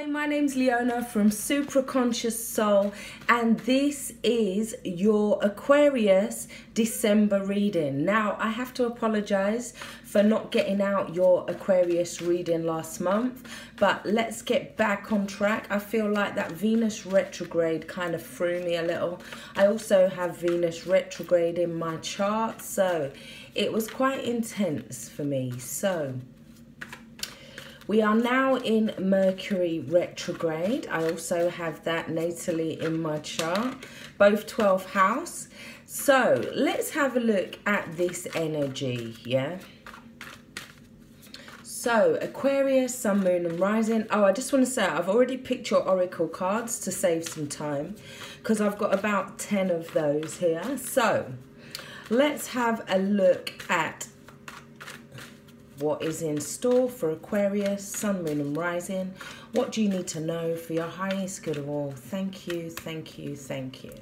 Hi, my name's Leona from Supra Conscioussoul, and this is your Aquarius December reading. Now, I have to apologize for not getting out your Aquarius reading last month, but let's get back on track. I feel like that Venus retrograde kind of threw me a little. I also have Venus retrograde in my chart, so it was quite intense for me. So we are now in Mercury retrograde. I also have that natally in my chart, both 12th house. So let's have a look at this energy, yeah? So Aquarius, Sun, Moon and Rising. Oh, I just want to say I've already picked your oracle cards to save some time because I've got about 10 of those here. So let's have a look at what is in store for Aquarius, Sun, Moon and Rising. What do you need to know for your highest good of all? Thank you, thank you, thank you.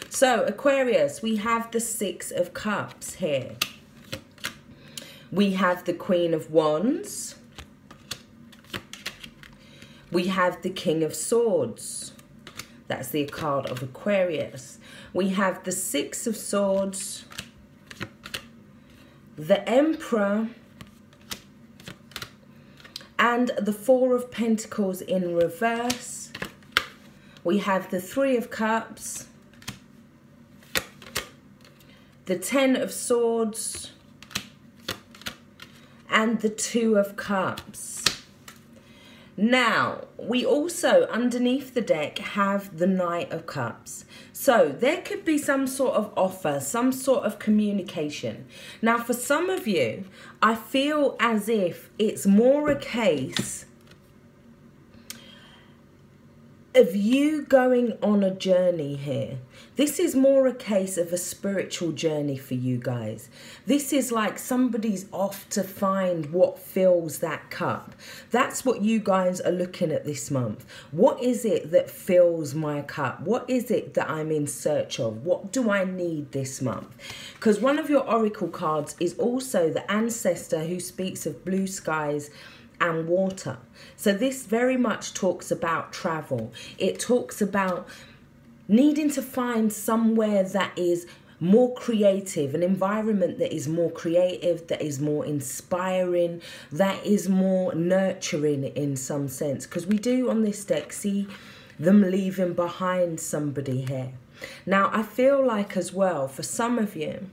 So Aquarius, we have the Six of Cups here. We have the Queen of Wands. We have the King of Swords. That's the card of Aquarius. We have the Six of Swords, the Emperor, and the Four of Pentacles in reverse. We have the Three of Cups, the Ten of Swords, and the Two of Cups. Now, we also, underneath the deck, have the Knight of Cups. So there could be some sort of offer, some sort of communication. Now, for some of you, I feel as if it's more a case of you going on a journey here. This is more a case of a spiritual journey for you guys. This is like somebody's off to find what fills that cup. That's what you guys are looking at this month. What is it that fills my cup? What is it that I'm in search of? What do I need this month? Because one of your oracle cards is also the ancestor who speaks of blue skies and water. So this very much talks about travel. It talks about needing to find somewhere that is more creative, an environment that is more creative, that is more inspiring, that is more nurturing in some sense. Because we do on this deck see them leaving behind somebody here. Now, I feel like as well, for some of you,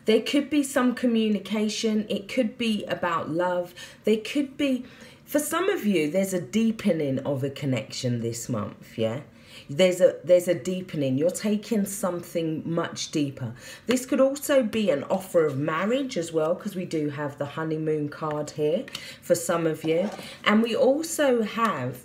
there could be some communication. It could be about love. There could be, for some of you, there's a deepening of a connection this month, yeah? There's a deepening. You're taking something much deeper. This could also be an offer of marriage as well, because we do have the honeymoon card here for some of you. And we also have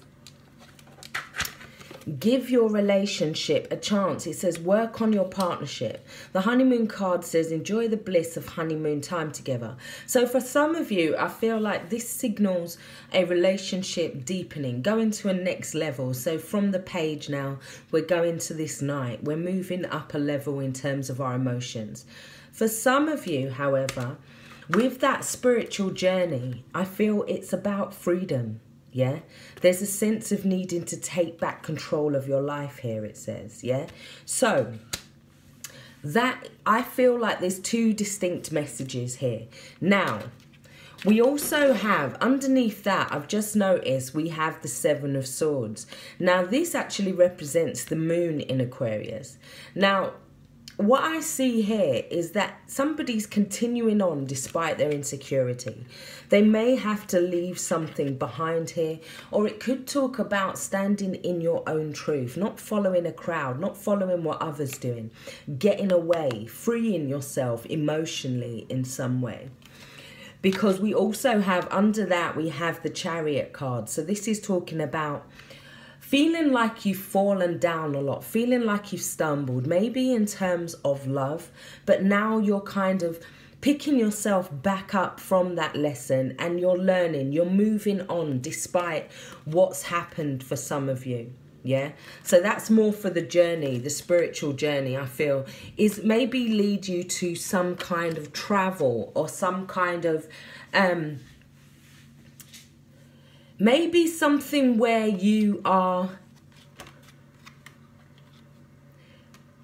give your relationship a chance. It says work on your partnership. The honeymoon card says enjoy the bliss of honeymoon time together. So for some of you, I feel like this signals a relationship deepening, going to a next level. So from the page now, we're going to this night. We're moving up a level in terms of our emotions. For some of you, however, with that spiritual journey, I feel it's about freedom. Yeah, there's a sense of needing to take back control of your life here, it says, yeah? So that, I feel like there's two distinct messages here. Now, we also have, underneath that, I've just noticed, we have the Seven of Swords. Now, this actually represents the moon in Aquarius. Now, what I see here is that somebody's continuing on despite their insecurity. They may have to leave something behind here, or it could talk about standing in your own truth, not following a crowd, not following what others are doing, getting away, freeing yourself emotionally in some way. Because we also have, under that, we have the Chariot card. So this is talking about feeling like you've fallen down a lot, feeling like you've stumbled, maybe in terms of love, but now you're kind of picking yourself back up from that lesson and you're learning, you're moving on despite what's happened for some of you. Yeah, so that's more for the journey, the spiritual journey, I feel, is maybe lead you to some kind of travel or some kind of maybe something where you are,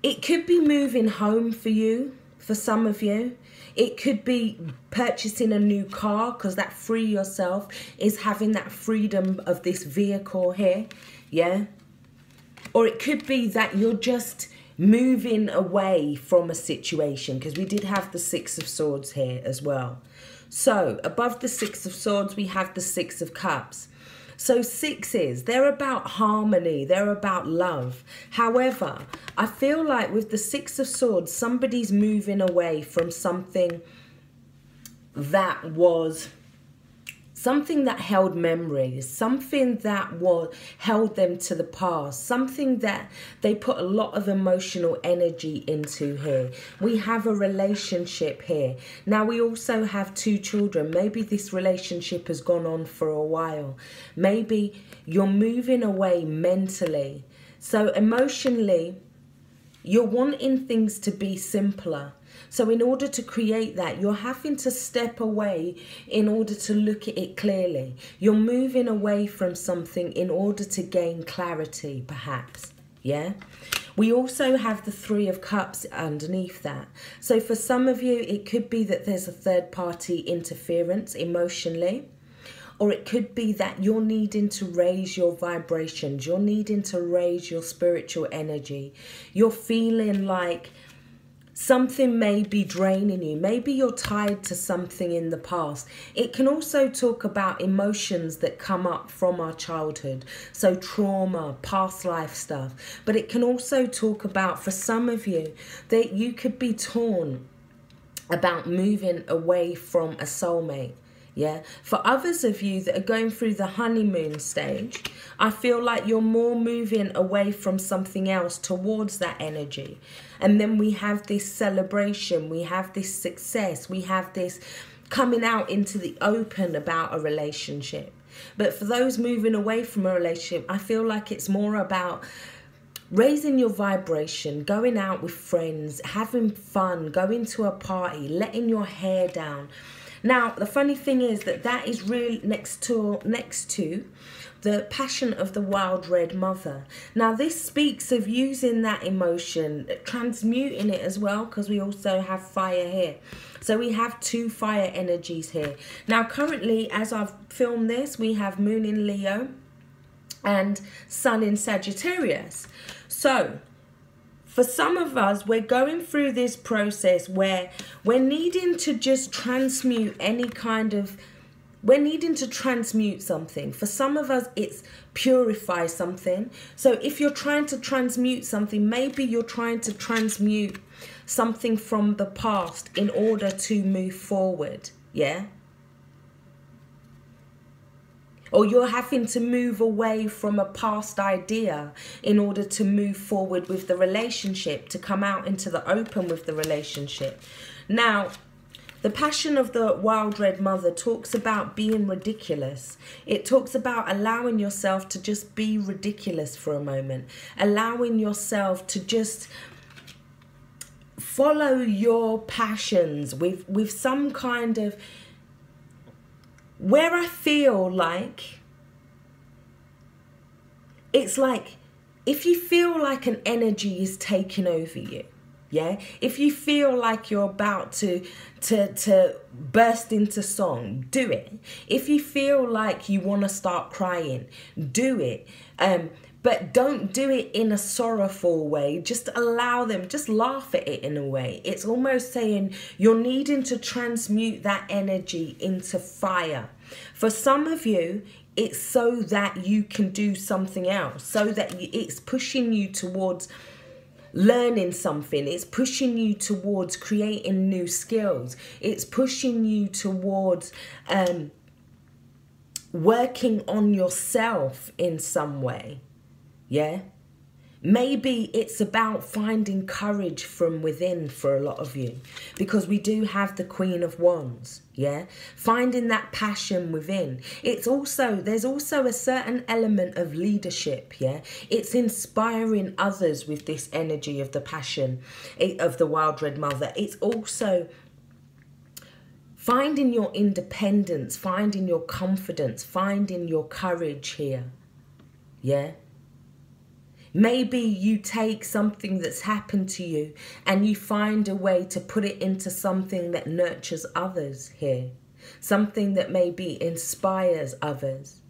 it could be moving home for you, for some of you. It could be purchasing a new car, because that free yourself is having that freedom of this vehicle here, yeah? Or it could be that you're just moving away from a situation, because we did have the Six of Swords here as well. So above the Six of Swords, we have the Six of Cups. So sixes, they're about harmony, they're about love. However, I feel like with the Six of Swords, somebody's moving away from something that was, something that held memories, something that held them to the past, something that they put a lot of emotional energy into here. We have a relationship here. Now we also have 2 children. Maybe this relationship has gone on for a while. Maybe you're moving away mentally. So emotionally, you're wanting things to be simpler. So in order to create that, you're having to step away in order to look at it clearly. You're moving away from something in order to gain clarity, perhaps. Yeah? We also have the Three of Cups underneath that. So for some of you, it could be that there's a third-party interference emotionally. Or it could be that you're needing to raise your vibrations. You're needing to raise your spiritual energy. You're feeling like something may be draining you. Maybe you're tied to something in the past. It can also talk about emotions that come up from our childhood. So trauma, past life stuff. But it can also talk about, for some of you, that you could be torn about moving away from a soulmate. Yeah, for others of you that are going through the honeymoon stage, I feel like you're more moving away from something else towards that energy. And then we have this celebration, we have this success, we have this coming out into the open about a relationship. But for those moving away from a relationship, I feel like it's more about raising your vibration, going out with friends, having fun, going to a party, letting your hair down. Now, the funny thing is that is really next to the passion of the wild red mother. Now, this speaks of using that emotion, transmuting it as well, because we also have fire here. So we have 2 fire energies here. Now, currently, as I've filmed this, we have Moon in Leo and Sun in Sagittarius. So for some of us, we're going through this process where we're needing to just transmute any kind of, we're needing to transmute something. For some of us, it's purify something. So if you're trying to transmute something, maybe you're trying to transmute something from the past in order to move forward, yeah? Or you're having to move away from a past idea in order to move forward with the relationship, to come out into the open with the relationship. Now, the passion of the wild red mother talks about being ridiculous. It talks about allowing yourself to just be ridiculous for a moment. Allowing yourself to just follow your passions with some kind of, where I feel like, it's like, if you feel like an energy is taking over you, yeah? If you feel like you're about to burst into song, do it. If you feel like you want to start crying, do it. But don't do it in a sorrowful way. Just allow them, just laugh at it in a way. It's almost saying you're needing to transmute that energy into fire. For some of you, it's so that you can do something else, so that it's pushing you towards learning something. It's pushing you towards creating new skills. It's pushing you towards working on yourself in some way. Yeah, maybe it's about finding courage from within for a lot of you, because we do have the Queen of Wands. Yeah, finding that passion within. It's also, there's also a certain element of leadership. Yeah, it's inspiring others with this energy of the passion of the wild red mother. It's also finding your independence, finding your confidence, finding your courage here. Yeah. Maybe you take something that's happened to you and you find a way to put it into something that nurtures others here. Something that maybe inspires others.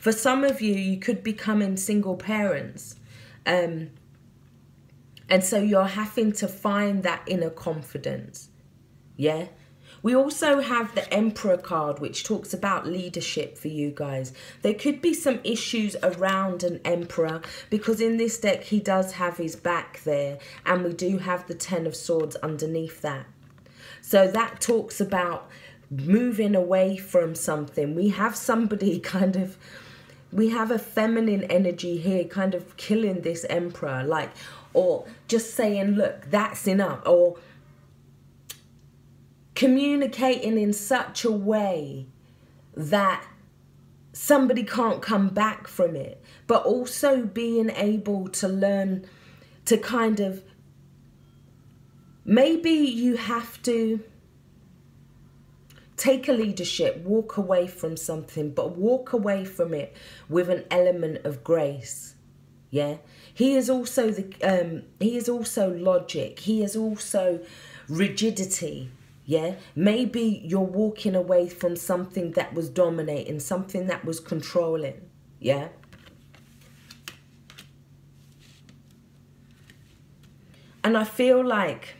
For some of you, you could become single parents. And so you're having to find that inner confidence. Yeah. We also have the Emperor card, which talks about leadership for you guys. There could be some issues around an Emperor, because in this deck, he does have his back there. And we do have the Ten of Swords underneath that. So that talks about moving away from something. We have somebody we have a feminine energy here kind of killing this Emperor. Like, or just saying, look, that's enough. Or communicating in such a way that somebody can't come back from it, but also being able to learn to kind of, maybe you have to take a leadership, walk away from something, but walk away from it with an element of grace. Yeah, he is also he is also logic. He is also rigidity. Yeah, maybe you're walking away from something that was dominating, something that was controlling. Yeah. And I feel like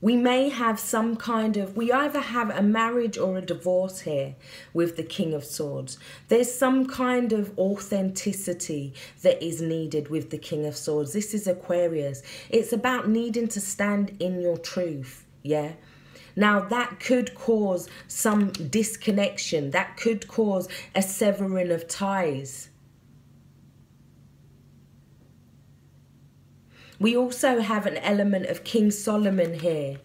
we may have some kind of, we either have a marriage or a divorce here with the King of Swords. There's some kind of authenticity that is needed with the King of Swords. This is Aquarius. It's about needing to stand in your truth, yeah? Now, that could cause some disconnection. That could cause a severing of ties. We also have an element of King Solomon here,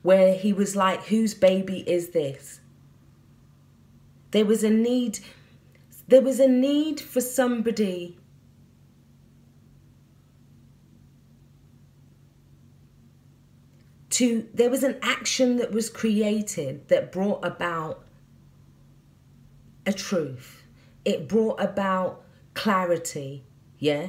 where he was like, whose baby is this? There was a need for somebody there was an action that was created that brought about a truth. It brought about clarity, yeah?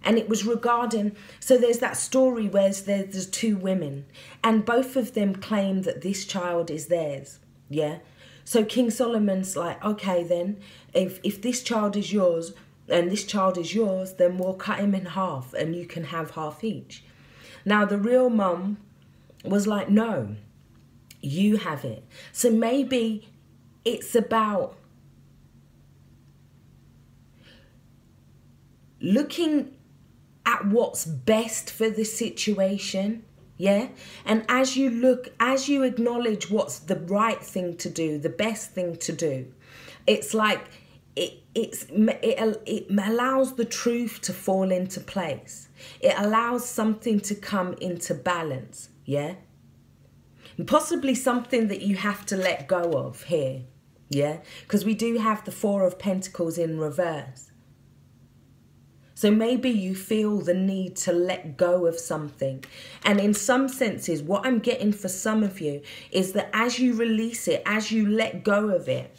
And it was regarding, so there's that story where there's two women and both of them claim that this child is theirs, yeah? So King Solomon's like, okay then, if this child is yours and this child is yours, then we'll cut him in half and you can have half each. Now the real mum was like, no, you have it. So maybe it's about looking at what's best for the situation, yeah? And as you acknowledge what's the right thing to do, the best thing to do, it's like it allows the truth to fall into place. It allows something to come into balance, yeah? And possibly something that you have to let go of here, yeah? Because we do have the Four of Pentacles in reverse. So maybe you feel the need to let go of something. And in some senses, what I'm getting for some of you is that as you release it, as you let go of it,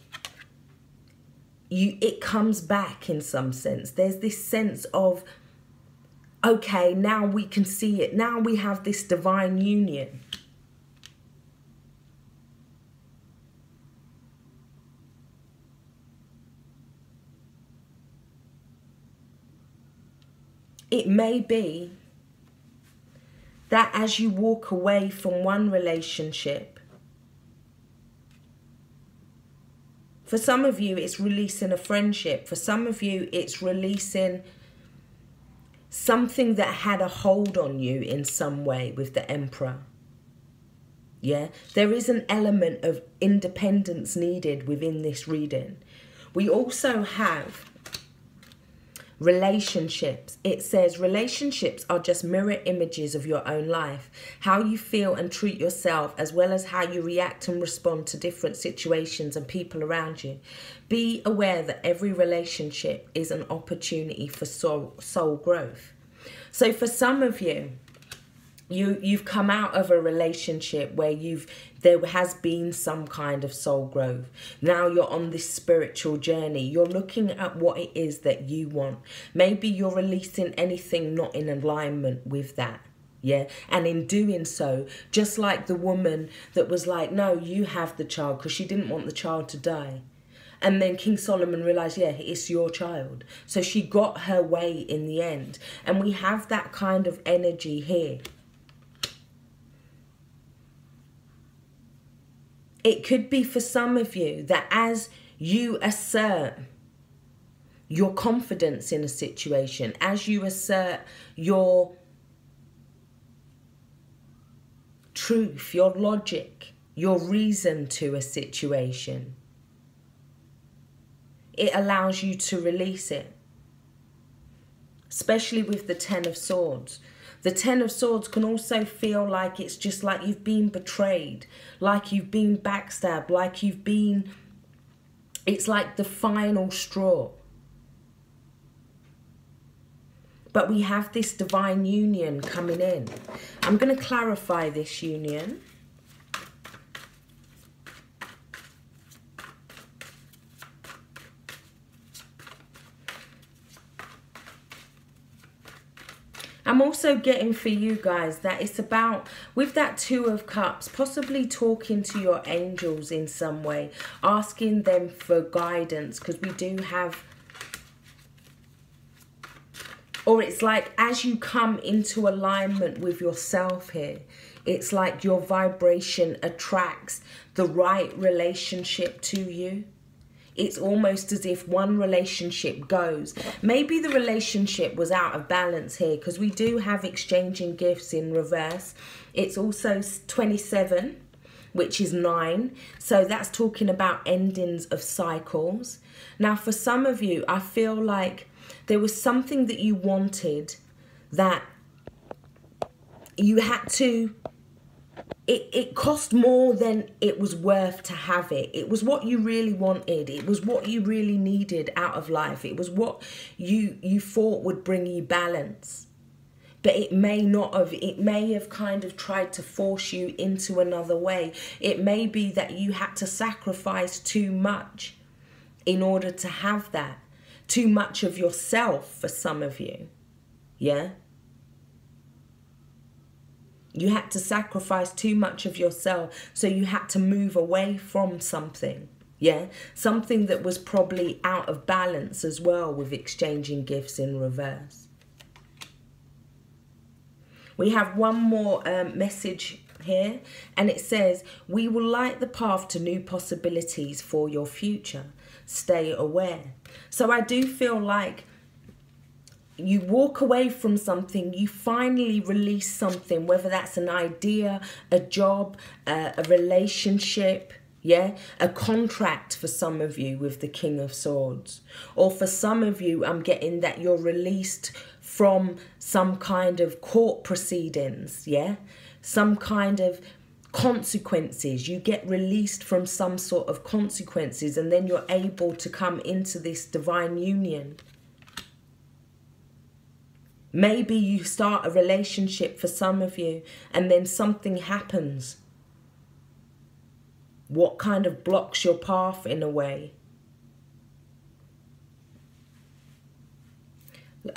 it comes back in some sense. There's this sense of, okay, now we can see it. Now we have this divine union. It may be that as you walk away from one relationship, for some of you, it's releasing a friendship. For some of you, it's releasing something that had a hold on you in some way with the Emperor. Yeah, there is an element of independence needed within this reading. We also have relationships. It says relationships are just mirror images of your own life. How you feel and treat yourself, as well as how you react and respond to different situations and people around you. Be aware that every relationship is an opportunity for soul growth. So for some of you, You've come out of a relationship where there has been some kind of soul growth. Now you're on this spiritual journey. You're looking at what it is that you want. Maybe you're releasing anything not in alignment with that. Yeah, and in doing so, just like the woman that was like, no, you have the child, because she didn't want the child to die. And then King Solomon realized, yeah, it's your child. So she got her way in the end. And we have that kind of energy here. It could be for some of you that as you assert your confidence in a situation, as you assert your truth, your logic, your reason to a situation, it allows you to release it. Especially with the Ten of Swords. The Ten of Swords can also feel like it's just like you've been betrayed, like you've been backstabbed, like you've been... It's like the final straw. But we have this divine union coming in. I'm going to clarify this union. I'm also getting for you guys that it's about, with that Two of Cups, possibly talking to your angels in some way, asking them for guidance, because we do have, or it's like as you come into alignment with yourself here, it's like your vibration attracts the right relationship to you. It's almost as if one relationship goes. Maybe the relationship was out of balance here, because we do have exchanging gifts in reverse. It's also 27, which is 9. So that's talking about endings of cycles. Now, for some of you, I feel like there was something that you wanted that you had to... It cost more than it was worth to have it. It was what you really wanted. It was what you really needed out of life. It was what you thought would bring you balance. But it may not have. It may have kind of tried to force you into another way. It may be that you had to sacrifice too much in order to have that. Too much of yourself for some of you. Yeah? You had to sacrifice too much of yourself, so you had to move away from something, yeah? Something that was probably out of balance as well with exchanging gifts in reverse. We have one more message here, and it says, we will light the path to new possibilities for your future. Stay aware. So I do feel like you walk away from something, you finally release something, whether that's an idea, a job, a relationship, yeah, a contract for some of you with the King of Swords. Or for some of you, I'm getting that you're released from some kind of court proceedings, yeah, some kind of consequences. You get released from some sort of consequences, and then you're able to come into this divine union. Maybe you start a relationship for some of you, and then something happens. What kind of blocks your path in a way?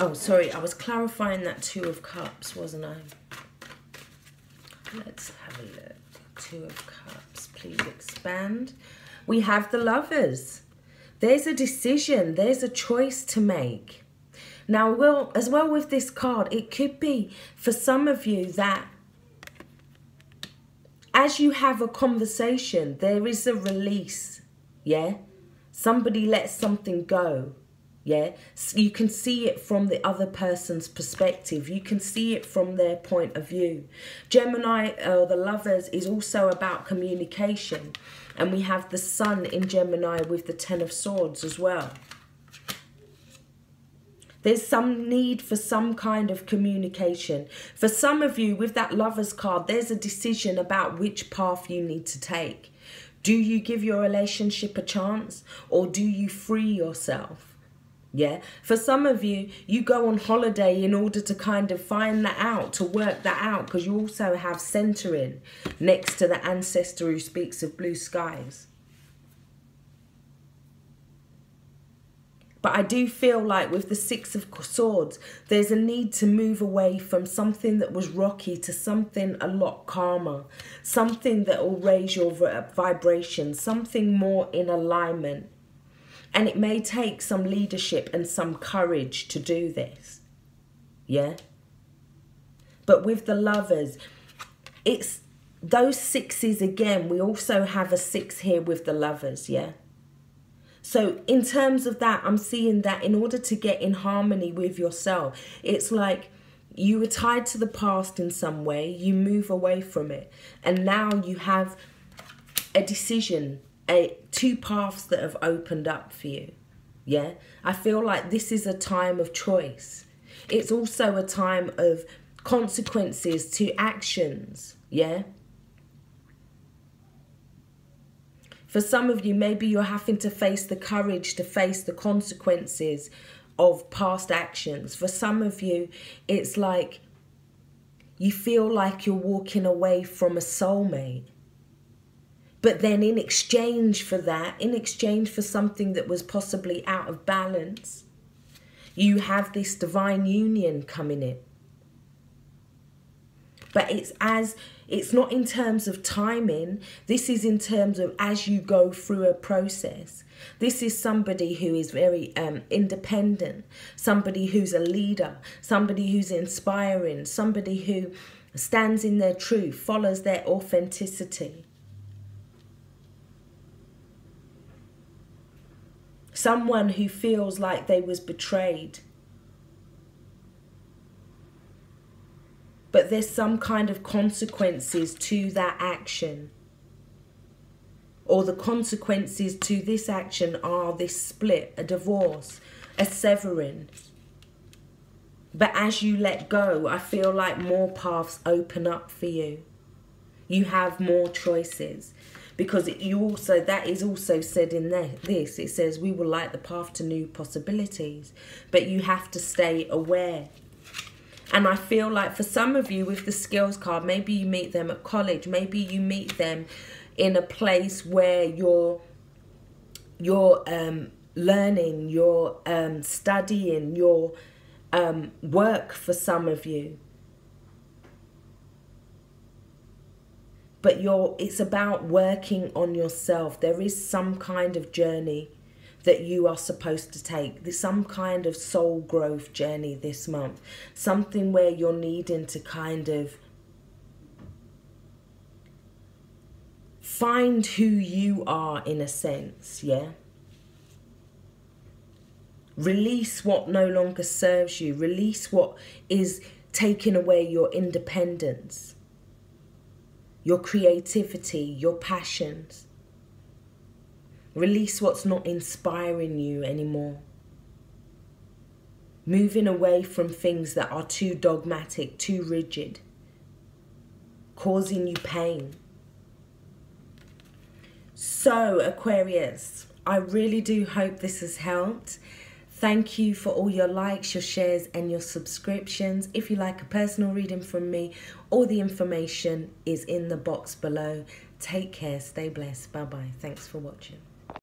Oh, sorry, I was clarifying that Two of Cups, wasn't I? Let's have a look. Two of Cups, please expand. We have the Lovers. There's a decision, there's a choice to make. Now, well, as well with this card, it could be for some of you that as you have a conversation, there is a release, yeah? Somebody lets something go, yeah? So you can see it from the other person's perspective. You can see it from their point of view. Gemini, or the Lovers, is also about communication. And we have the Sun in Gemini with the Ten of Swords as well. There's some need for some kind of communication. For some of you, with that Lovers card, there's a decision about which path you need to take. Do you give your relationship a chance, or do you free yourself? Yeah, for some of you, you go on holiday in order to kind of find that out, to work that out, because you also have centering next to the ancestor who speaks of blue skies. But I do feel like with the Six of Swords, there's a need to move away from something that was rocky to something a lot calmer, something that will raise your vibration, something more in alignment. And it may take some leadership and some courage to do this. Yeah? But with the Lovers, it's those sixes again. We also have a 6 here with the Lovers, yeah? So in terms of that, I'm seeing that in order to get in harmony with yourself, it's like you were tied to the past in some way, you move away from it, and now you have a decision, two paths that have opened up for you. Yeah, I feel like this is a time of choice. It's also a time of consequences to actions. Yeah. For some of you, maybe you're having to face the courage to face the consequences of past actions. For some of you, it's like you feel like you're walking away from a soulmate. But then in exchange for that, in exchange for something that was possibly out of balance, you have this divine union coming in. But it's not in terms of timing. This is in terms of as you go through a process. This is somebody who is very independent, somebody who's a leader, somebody who's inspiring, somebody who stands in their truth, follows their authenticity. Someone who feels like they was betrayed. But there's some kind of consequences to that action. Or the consequences to this action are this split, a divorce, a severing. But as you let go, I feel like more paths open up for you. You have more choices. Because that is also said in this. It says we will light the path to new possibilities. But you have to stay aware. And I feel like for some of you with the skills card, maybe you meet them at college. Maybe you meet them in a place where you're learning, you're studying, your work for some of you. But it's about working on yourself. There is some kind of journey that you are supposed to take. There's some kind of soul growth journey this month. Something where you're needing to kind of find who you are in a sense, yeah? Release what no longer serves you. Release what is taking away your independence, your creativity, your passions. Release what's not inspiring you anymore. Moving away from things that are too dogmatic, too rigid, causing you pain. So, Aquarius, I really do hope this has helped. Thank you for all your likes, your shares and your subscriptions. If you like a personal reading from me, all the information is in the box below. Take care, stay blessed. Bye-bye. Thanks for watching.